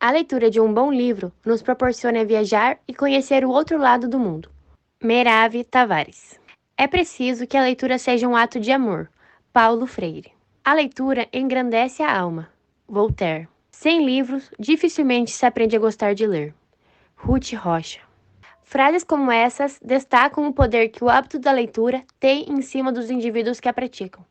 A leitura de um bom livro nos proporciona viajar e conhecer o outro lado do mundo. Merave Tavares. É preciso que a leitura seja um ato de amor. Paulo Freire. A leitura engrandece a alma. Voltaire. Sem livros, dificilmente se aprende a gostar de ler. Ruth Rocha. Frases como essas destacam o poder que o hábito da leitura tem em cima dos indivíduos que a praticam.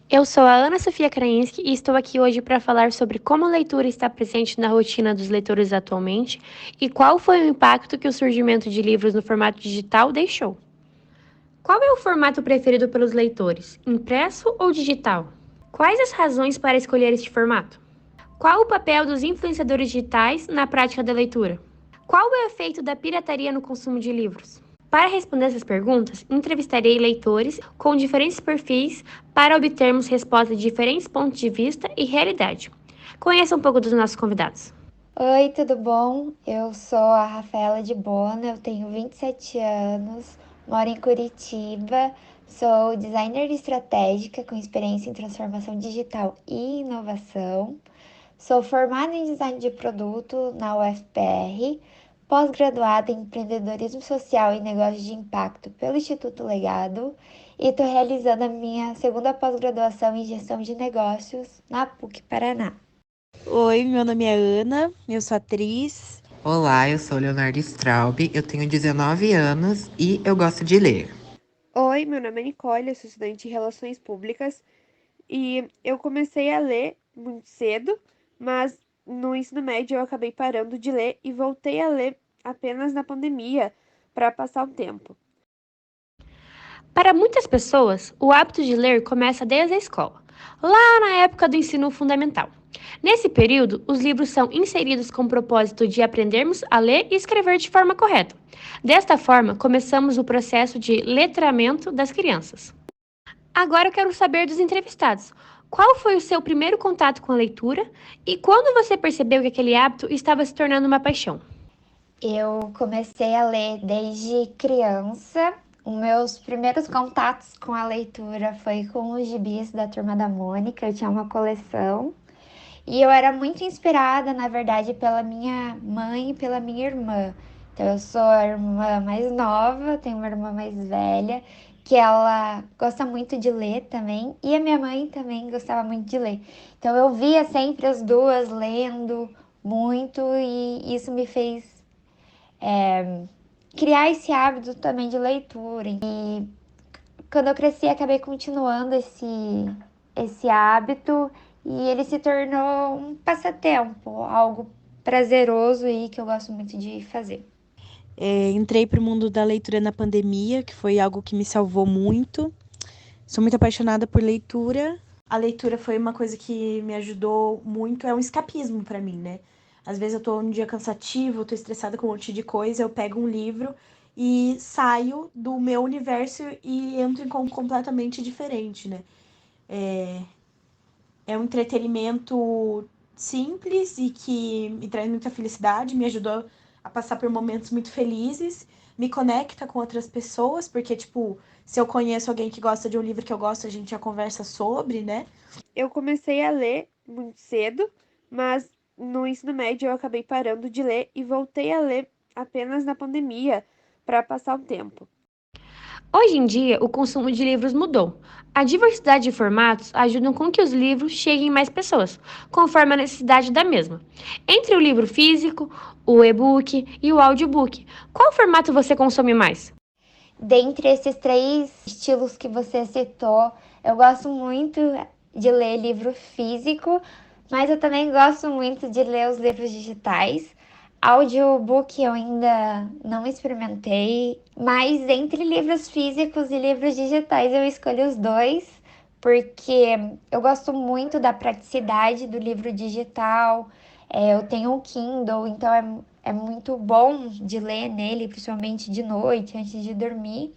Eu sou a Ana Sofia Krainski e estou aqui hoje para falar sobre como a leitura está presente na rotina dos leitores atualmente e qual foi o impacto que o surgimento de livros no formato digital deixou. Qual é o formato preferido pelos leitores, impresso ou digital? Quais as razões para escolher este formato? Qual o papel dos influenciadores digitais na prática da leitura? Qual o efeito da pirataria no consumo de livros? Para responder essas perguntas, entrevistarei leitores com diferentes perfis para obtermos respostas de diferentes pontos de vista e realidade. Conheça um pouco dos nossos convidados. Oi, tudo bom? Eu sou a Rafaela de Bona, eu tenho 27 anos, moro em Curitiba, sou designer estratégica com experiência em transformação digital e inovação. Sou formada em design de produto na UFPR, pós-graduada em empreendedorismo social e negócios de impacto pelo Instituto Legado e estou realizando a minha segunda pós-graduação em gestão de negócios na PUC Paraná. Oi, meu nome é Ana, eu sou atriz. Olá, eu sou Leonardo Straub, eu tenho 19 anos e eu gosto de ler. Oi, meu nome é Nicole, eu sou estudante em Relações Públicas e eu comecei a ler muito cedo, mas no ensino médio eu acabei parando de ler e voltei a ler apenas na pandemia para passar o tempo. Para muitas pessoas, o hábito de ler começa desde a escola, lá na época do ensino fundamental. Nesse período, os livros são inseridos com o propósito de aprendermos a ler e escrever de forma correta. Desta forma, começamos o processo de letramento das crianças. Agora eu quero saber dos entrevistados. Qual foi o seu primeiro contato com a leitura e quando você percebeu que aquele hábito estava se tornando uma paixão? Eu comecei a ler desde criança. Os meus primeiros contatos com a leitura foi com os gibis da Turma da Mônica. Eu tinha uma coleção. E eu era muito inspirada, na verdade, pela minha mãe e pela minha irmã. Então, eu sou a irmã mais nova, tenho uma irmã mais velha, que ela gosta muito de ler também. E a minha mãe também gostava muito de ler. Então, eu via sempre as duas lendo muito e isso me fez criar esse hábito também de leitura. E quando eu cresci, acabei continuando esse hábito e ele se tornou um passatempo, algo prazeroso e que eu gosto muito de fazer. Entrei para o mundo da leitura na pandemia, que foi algo que me salvou muito. Sou muito apaixonada por leitura. A leitura foi uma coisa que me ajudou muito, é um escapismo para mim, né? Às vezes eu tô um dia cansativo, tô estressada com um monte de coisa, eu pego um livro e saio do meu universo e entro em completamente diferente, né? É um entretenimento simples e que me traz muita felicidade, me ajudou a passar por momentos muito felizes, me conecta com outras pessoas, porque, tipo, se eu conheço alguém que gosta de um livro que eu gosto, a gente já conversa sobre, né? Eu comecei a ler muito cedo, mas no ensino médio eu acabei parando de ler e voltei a ler apenas na pandemia para passar o tempo. Hoje em dia, o consumo de livros mudou. A diversidade de formatos ajudam com que os livros cheguem a mais pessoas, conforme a necessidade da mesma. Entre o livro físico, o e-book e o audiobook, qual formato você consome mais? Dentre esses três estilos que você citou, eu gosto muito de ler livro físico, mas eu também gosto muito de ler os livros digitais. Audiobook eu ainda não experimentei, mas entre livros físicos e livros digitais eu escolho os dois, porque eu gosto muito da praticidade do livro digital. Eu tenho um Kindle, então é muito bom de ler nele, principalmente de noite, antes de dormir.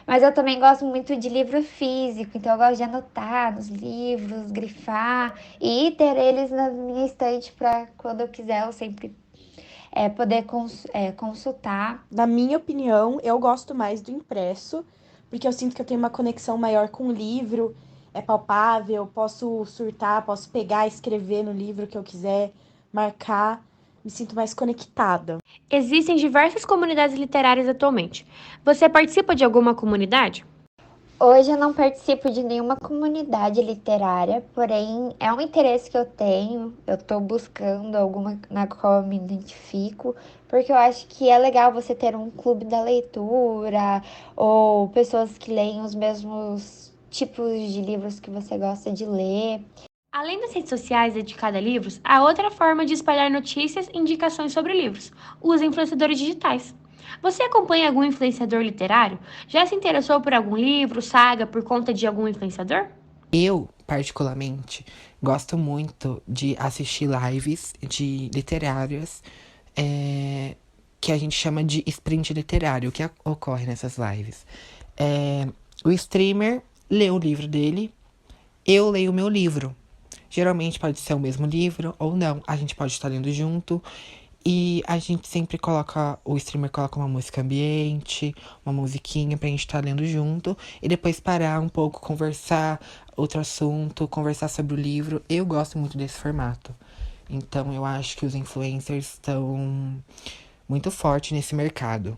Mas eu também gosto muito de livro físico, então eu gosto de anotar nos livros, grifar e ter eles na minha estante para quando eu quiser eu sempre poder consultar. Na minha opinião, eu gosto mais do impresso, porque eu sinto que eu tenho uma conexão maior com o livro, é palpável, posso surtar, posso pegar e escrever no livro que eu quiser, marcar, me sinto mais conectada. Existem diversas comunidades literárias atualmente. Você participa de alguma comunidade? Hoje eu não participo de nenhuma comunidade literária, porém é um interesse que eu tenho. Eu estou buscando alguma na qual eu me identifico, porque eu acho que é legal você ter um clube da leitura ou pessoas que leem os mesmos tipos de livros que você gosta de ler. Além das redes sociais dedicadas a livros, há outra forma de espalhar notícias e indicações sobre livros: os influenciadores digitais. Você acompanha algum influenciador literário? Já se interessou por algum livro, saga, por conta de algum influenciador? Eu, particularmente, gosto muito de assistir lives de literárias que a gente chama de sprint literário. O que ocorre nessas lives? O streamer lê o livro dele, eu leio o meu livro. Geralmente pode ser o mesmo livro ou não. A gente pode estar lendo junto. E a gente sempre o streamer coloca uma música ambiente, uma musiquinha pra gente estar lendo junto. E depois parar um pouco, conversar outro assunto, conversar sobre o livro. Eu gosto muito desse formato. Então eu acho que os influencers estão muito fortes nesse mercado.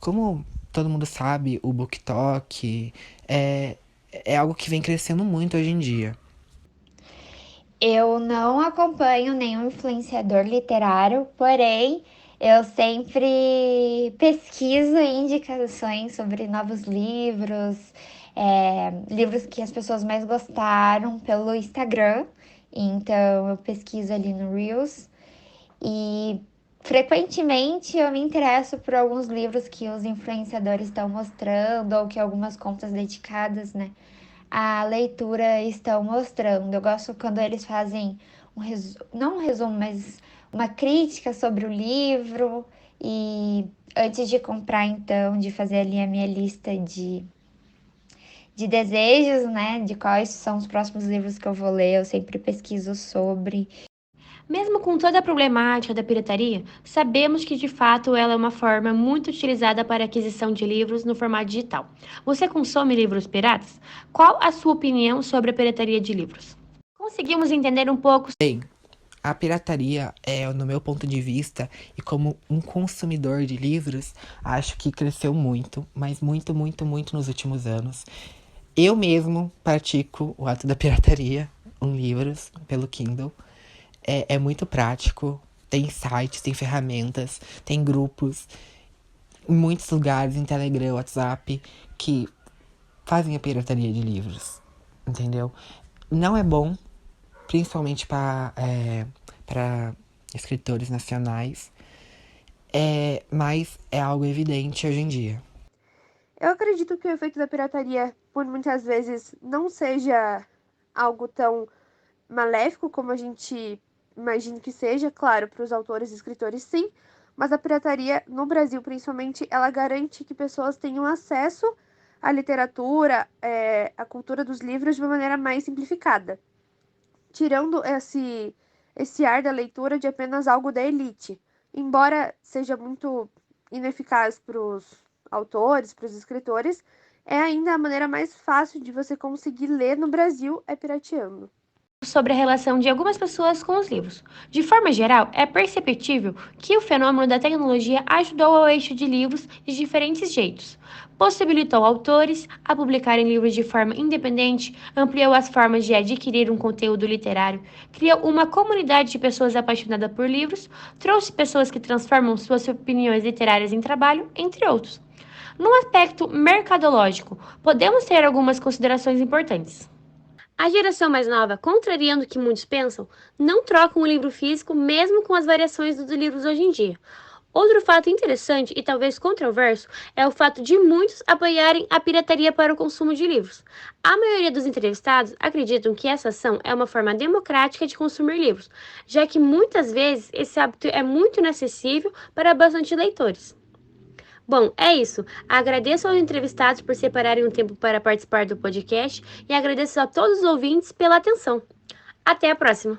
Como todo mundo sabe, o BookTok é algo que vem crescendo muito hoje em dia. Eu não acompanho nenhum influenciador literário, porém eu sempre pesquiso indicações sobre novos livros, livros que as pessoas mais gostaram pelo Instagram. Então eu pesquiso ali no Reels e frequentemente eu me interesso por alguns livros que os influenciadores estão mostrando ou que algumas contas dedicadas, né, a leitura estão mostrando. Eu gosto quando eles fazem não um resumo, mas uma crítica sobre o livro. E antes de comprar, então, de fazer ali a minha lista de desejos, né? De quais são os próximos livros que eu vou ler, eu sempre pesquiso sobre. Mesmo com toda a problemática da pirataria, sabemos que de fato ela é uma forma muito utilizada para a aquisição de livros no formato digital. Você consome livros piratas? Qual a sua opinião sobre a pirataria de livros? Conseguimos entender um pouco. Bem, a pirataria no meu ponto de vista, e como um consumidor de livros, acho que cresceu muito, mas muito, muito, muito nos últimos anos. Eu mesmo pratico o ato da pirataria em livros pelo Kindle. É muito prático, tem sites, tem ferramentas, tem grupos, em muitos lugares, em Telegram, WhatsApp, que fazem a pirataria de livros, entendeu? Não é bom, principalmente para escritores nacionais, mas é algo evidente hoje em dia. Eu acredito que o efeito da pirataria, por muitas vezes, não seja algo tão maléfico como a gente imagina que seja, claro, para os autores e escritores sim, mas a pirataria, no Brasil principalmente, ela garante que pessoas tenham acesso à literatura, à cultura dos livros de uma maneira mais simplificada, tirando esse ar da leitura de apenas algo da elite. Embora seja muito ineficaz para os autores, para os escritores, é ainda a maneira mais fácil de você conseguir ler no Brasil é pirateando. Sobre a relação de algumas pessoas com os livros. De forma geral, é perceptível que o fenômeno da tecnologia ajudou ao eixo de livros de diferentes jeitos. Possibilitou autores a publicarem livros de forma independente, ampliou as formas de adquirir um conteúdo literário, criou uma comunidade de pessoas apaixonadas por livros, trouxe pessoas que transformam suas opiniões literárias em trabalho, entre outros. No aspecto mercadológico, podemos ter algumas considerações importantes. A geração mais nova, contrariando o que muitos pensam, não troca um livro físico mesmo com as variações dos livros hoje em dia. Outro fato interessante e talvez controverso é o fato de muitos apoiarem a pirataria para o consumo de livros. A maioria dos entrevistados acreditam que essa ação é uma forma democrática de consumir livros, já que muitas vezes esse hábito é muito inacessível para bastante leitores. Bom, é isso. Agradeço aos entrevistados por separarem um tempo para participar do podcast e agradeço a todos os ouvintes pela atenção. Até a próxima!